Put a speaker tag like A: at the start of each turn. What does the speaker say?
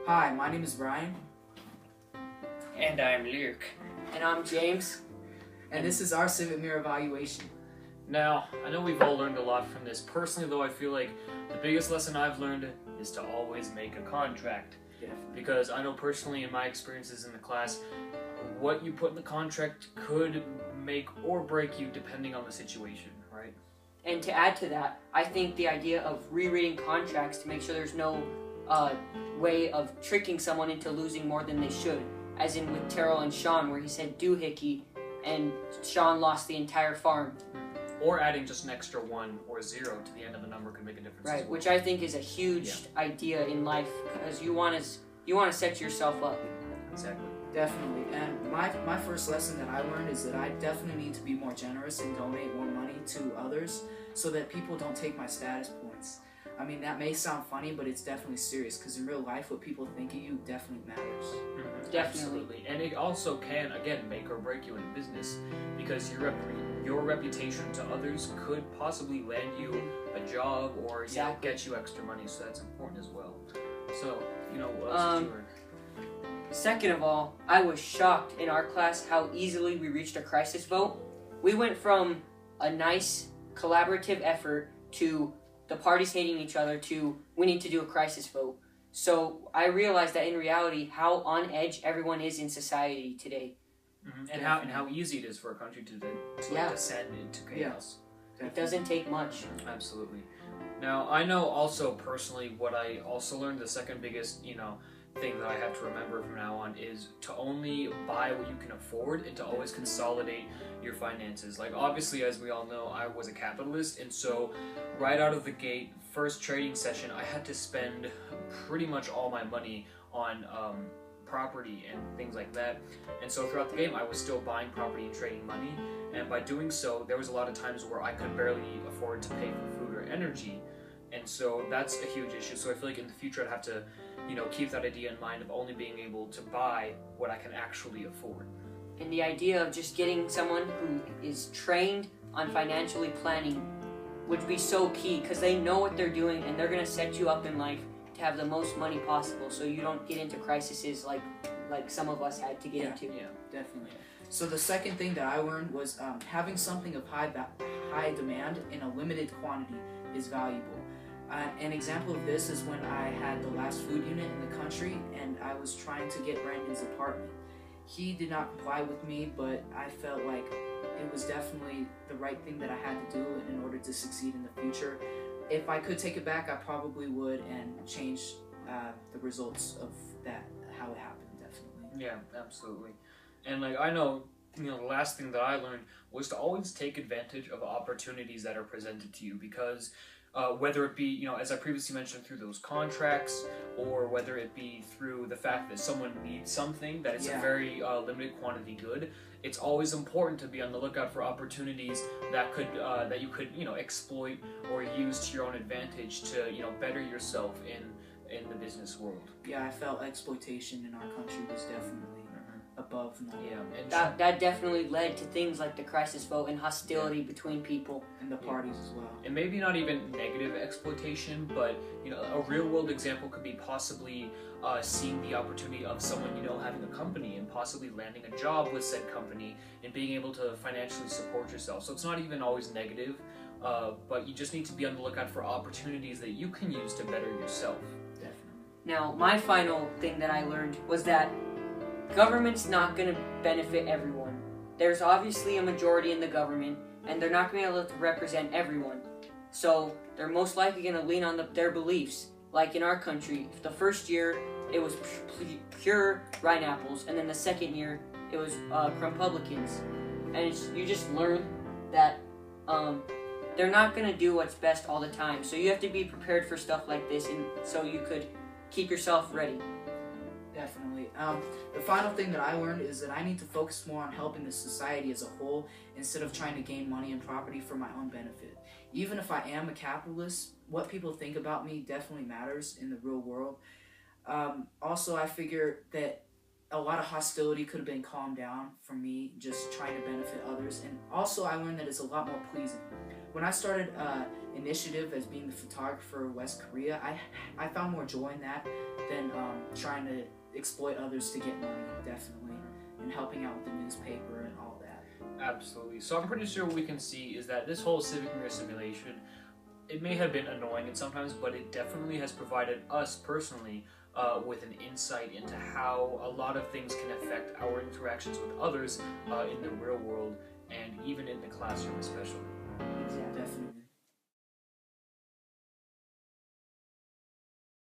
A: Hi, my name is Bryan.
B: And I'm Luke.
C: And I'm James.
A: And this is our Civic Mirror evaluation.
D: Now, I know we've all learned a lot from this. Personally, though, I feel like the biggest lesson I've learned is to always make a contract. Because I know personally in my experiences in the class, what you put in the contract could make or break you depending on the situation, right?
C: And to add to that, I think the idea of rereading contracts to make sure there's no way of tricking someone into losing more than they should, as in with Terrell and Sean, where he said doohickey, and Sean lost the entire farm.
D: Or adding just an extra 1 or 0 to the end of the number could make a difference.
C: Right,
D: as well.
C: which I think is a huge idea in life, because you want to set yourself up.
D: Exactly.
A: Definitely. And my first lesson that I learned is that I definitely need to be more generous and donate more money to others so that people don't take my status points. I mean, that may sound funny, but it's definitely serious, because in real life, what people think of you definitely matters.
D: Mm-hmm.
C: Definitely.
D: Absolutely. And it also can, again, make or break you in business, because your reputation to others could possibly land you a job or get you extra money, so that's important as well. So, what else did you learn?
C: Second of all, I was shocked in our class how easily we reached a crisis vote. We went from a nice collaborative effort to the parties hating each other to we need to do a crisis vote. So I realized that in reality, how on edge everyone is in society today.
D: Mm-hmm. And how easy it is for a country to descend into chaos.
C: It doesn't take much.
D: Absolutely. Now, I know also personally what I also learned, the second biggest, thing that I have to remember from now on is to only buy what you can afford and to always consolidate your finances. Like, obviously, as we all know, I was a capitalist, and so right out of the gate, first trading session, I had to spend pretty much all my money on property and things like that. And so throughout the game, I was still buying property and trading money, and by doing so, there was a lot of times where I could barely afford to pay for food or energy, and so that's a huge issue. So I feel like in the future I'd have to keep that idea in mind of only being able to buy what I can actually afford.
C: And the idea of just getting someone who is trained on financially planning would be so key, because they know what they're doing and they're going to set you up in life to have the most money possible so you don't get into crises like some of us had to get into.
A: Yeah, definitely. So the second thing that I learned was having something of high demand in a limited quantity is valuable. An example of this is when I had the last food unit in the country and I was trying to get Brandon's apartment. He did not comply with me, but I felt like it was definitely the right thing that I had to do in order to succeed in the future. If I could take it back, I probably would and change the results of that, how it happened, definitely.
D: Yeah, absolutely. And I know, the last thing that I learned was to always take advantage of opportunities that are presented to you, because whether it be, as I previously mentioned, through those contracts, or whether it be through the fact that someone needs something that is a very limited quantity good, it's always important to be on the lookout for opportunities that you could exploit or use to your own advantage to better yourself in the business world.
A: Yeah, I felt exploitation in our country was definitely above normal.
D: Yeah, and
C: that definitely led to things like the crisis vote and hostility between people.
A: And the parties as well.
D: And maybe not even negative exploitation, but a real world example could be possibly seeing the opportunity of someone having a company and possibly landing a job with said company and being able to financially support yourself. So it's not even always negative, but you just need to be on the lookout for opportunities that you can use to better yourself.
A: Definitely.
C: Now, my final thing that I learned was that government's not going to benefit everyone. There's obviously a majority in the government, and they're not going to be able to represent everyone. So they're most likely going to lean on their beliefs. Like in our country, the first year it was pure Rhine apples, and then the second year it was Crumpublicans. And you just learn that they're not going to do what's best all the time. So you have to be prepared for stuff like this, and so you could keep yourself ready.
A: Definitely. The final thing that I learned is that I need to focus more on helping the society as a whole instead of trying to gain money and property for my own benefit. Even if I am a capitalist, what people think about me definitely matters in the real world. Also, I figure that a lot of hostility could have been calmed down from me just trying to benefit others. And also, I learned that it's a lot more pleasing when I started initiative as being the photographer of West Korea, I found more joy in that than trying to exploit others to get money, definitely, and helping out with the newspaper and all that.
D: Absolutely. So I'm pretty sure what we can see is that this whole civic mirror simulation, it may have been annoying at sometimes, but it definitely has provided us personally with an insight into how a lot of things can affect our interactions with others in the real world and even in the classroom especially.
A: Exactly. Definitely.